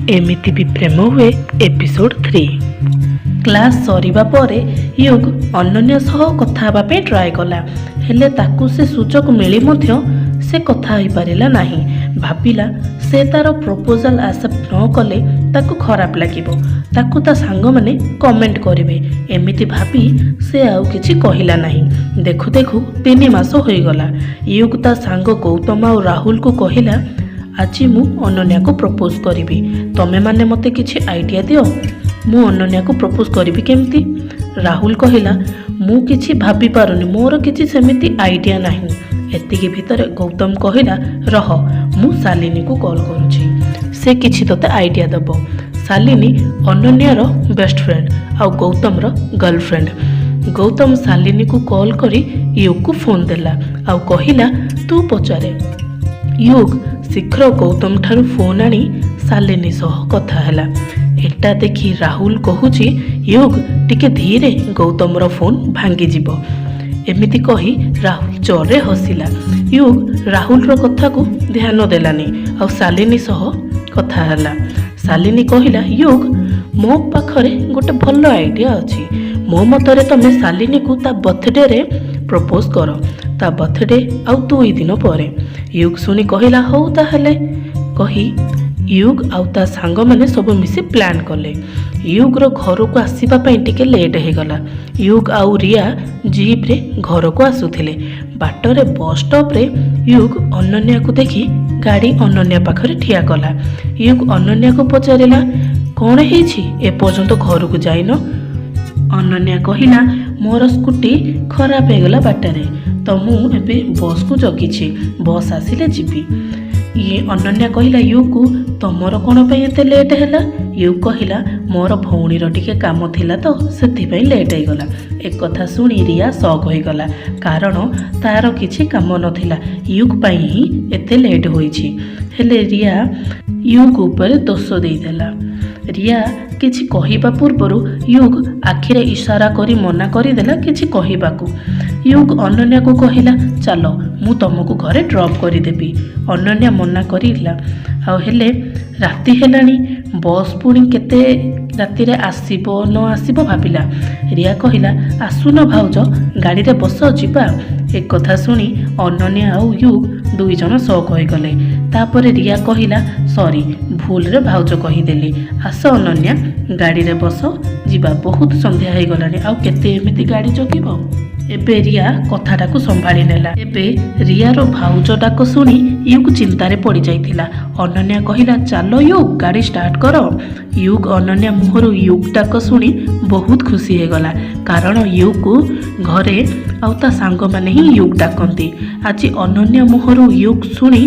एमिति भी प्रेम हुए एपिसोड 3। क्लास सरिबा परे युग अनन्या सह कथा हेबा पे ट्राए कला, हेले ताकू से सुजोग मिली मध्य से कथा होई पारिला नाही। भाबिला से तार प्रपोजल एक्सेप्ट न कले ताकू खराब लागिबो, ताकू ता सांग माने कमेंट करिवे। एमिति भाबी से आउ किछि कहिला नाही। देखु देखु 3 मास होई गला। युग ता सांग गौतम और राहुल को कहिला, आज मु अनन्या को प्रपोज करी, तमे माने मते किछि आइडिया दियो, मु अनन्या को प्रपोज करी केमती। राहुल कहिला, मु किछि भाबी पारुनी, मोर किछि सेमिति आइडिया नाही। एतिकी भितर गौतम कहिला, रह मु शालिनी को कॉल करूछि, से किछि तोते आइडिया दबो। शालिनी अनन्या रो बेस्ट फ्रेंड आ गौतम रो गर्लफ्रेंड। गौतम शालिनी को कॉल करी युग को फोन देला आ कहिला, तू पचारे। युग शीघ्र गौतम ठारू फोन आनी शालिनी सह कथा हैला। एटा देखी राहुल कहूची, युग टिके धीरे, गौतम रो फोन भांगी जीवो। एमिति कही राहुल जोरे हसिला। युग राहुल रो कथा को ध्यान देलानी आ शालिनी सह कथा हैला। शालिनी कहिला, युग मो पाखरे गोटे भल आइडिया अछि, मो मतरे तमे शालिनी को ता बर्थडे रे प्रपोज कर, ता बर्थडे आउ 2 दिन परे। युग सुनी कहिला, हौ ताहले कही युग आउ ता सांग माने सब मिसी प्लान कले। युग रो घर को आसीबा पई टिके लेट हे गला। युग आउ रिया जीप रे घर को आसुथिले। बाटरे बस स्टॉप रे युग अनन्या को देखी गाड़ी अनन्या पाखरे ठिया कला। युग अनन्या को पचारिला, कौन हेछि ए पर्यंत घर को जाइनो? अनन्या कहिला, मोर स्कूटी खराब हो गला बाटरे, तो मु एबे बस को जगिछि, बस आसिले जीवी। ये अनन्या कहिला युग को, तमर कोन पई एते लेट हैला? युग कहिला, मोर भौणीर टिके काम थिला तो सेथि पई लेट हे गला। एक कथा सुनी रिया शॉक होई गला, कारण तार किछि काम नथिला, युग पई ही एते लेट होईछि। हेले रिया युग ऊपर दोष देई देला। रिया किछि कहिबा पूर्वरु युग आखिरे इशारा करी मना करी देला किछि कहिबाकू। युग अनन्या को कहिला, चलो मु तुमको घरे ड्रॉप करी देबी। अनन्या मना करिला। आ हेले राति हेलानी, बस पुणी केते राति रे आसीबो न आसीबो भाबिला। रिया कहिला, आसुन भाउज, गाड़ी रे बस जिबा। एक कथा सुनी अनन्या आउ युग 2 जन शॉक होई गले। तापरे रिया कहिला, सॉरी भूल रे भाउज कहिदेली, आस अनन्या गाड़ी रे बस जिबा, बहुत संध्या हो गलानी, आउ केते एमिति गाड़ी जगिबो। एबे रिया कथाटा को संभाली नेला। एबे रिया रो भाउज डाक सुनी युग चिंतारे पड़ी जाइथिला। अनन्या कहिला, चलो युग गाड़ी स्टार्ट करो। युग अनन्या मुहरु युग डाक सुनी बहुत खुशी हे गला, कारण युग को घरे आउ ता सांग माने ही युग डाकंती। आज अनन्या मुहरु युग सुनी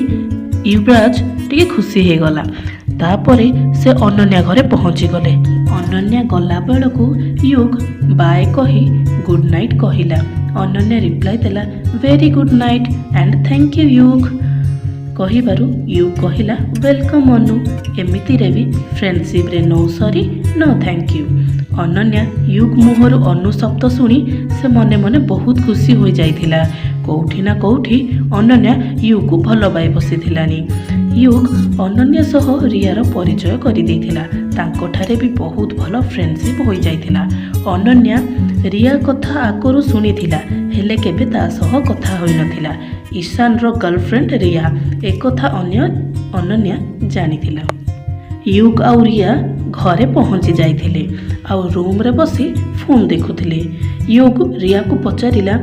युवराज टिके खुशी हे गला। तापरे से अनन्या घरे पहुंची गले। अनन्या गला बेलू युग बाय कही गुड नाइट कहिला। अनन्या रिप्लाई देला, very good night and thank you युग। कहिबारु युग कहिला, वेलकम अनु, एमिति रे भी फ्रेंडशिप रे no sorry no thank you. Ananya युग मुहरु अनु शब्द सुनी से मने मने बहुत खुशी हो जाइथिला। कौठी ना कौठी अनन्या युग को भल पाई बसिथिलानी। युग अनन्या सह रियार परिचय करि देथिला। तांको ठारे भी बहुत भल फ्रेंडशिप हो जाइथिला। अनन्या रिया कथा आगरु सुनिथिला, हेले केबे ता सह कथा होई नथिला। ईशान रो गर्लफ्रेंड रिया, एक कथा अनन्या जानिथिला। युग आउ रिया घरे पहुंची जाइथिले, आउ रूम रे बसी फोन देखुथिले। युग रिया को पचारिला,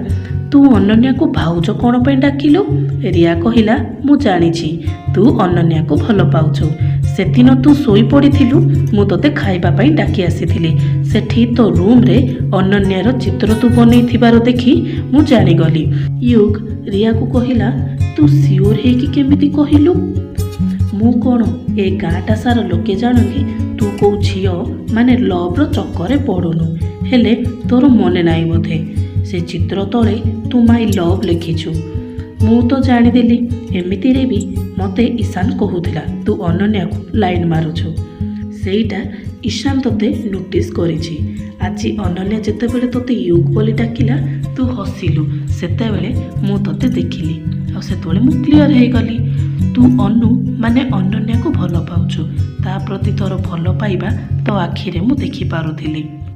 तू अनन्या को भाउज कौन पे डाकिलु? रिया कहिला, मु जानिछि तू अनन्या को भल पाउछु। सेदिन तू सोई पड़िथिलु, मु तोते खाइबा पई डाकी आसीथिली। सेठी तो रूम रे अनन्या रो चित्र तू बनै थिबारो देखि मु जानि गली। युग रिया को कहिला, तू सियोर हे कि केमिति कहिलु? मु कोन ए गाटा सारा लोके जानकी तू को झियो माने लव रो चक्कर पड़ुनु, हेले तोर मने नाई बोधे। से चित्र तले तू माई लव लिखिछु, मु तो जानिदेली। एमिति रे भी मते ईशान कहूथिला, तू अनन्या को लाइन मारुछु। सेईटा ईशान तोते नोटिस करिछि। आज अनन्या जेतेबेले तोते युग बोली डाकिला, तू हसिलु, सेतेबेले मु तोते देखिली, आ सेतबेले मु क्लियर हे गली। ତୁ ଅନୁ ମାନେ ଅନନ୍ୟାକୁ ଭଲ ପାଉଛୁ। ତା ପ୍ରତି ତୋର ଭଲ ପାଇବା ତୋ ଆଖିରେ ମୁଁ ଦେଖିପାରୁଥିଲି।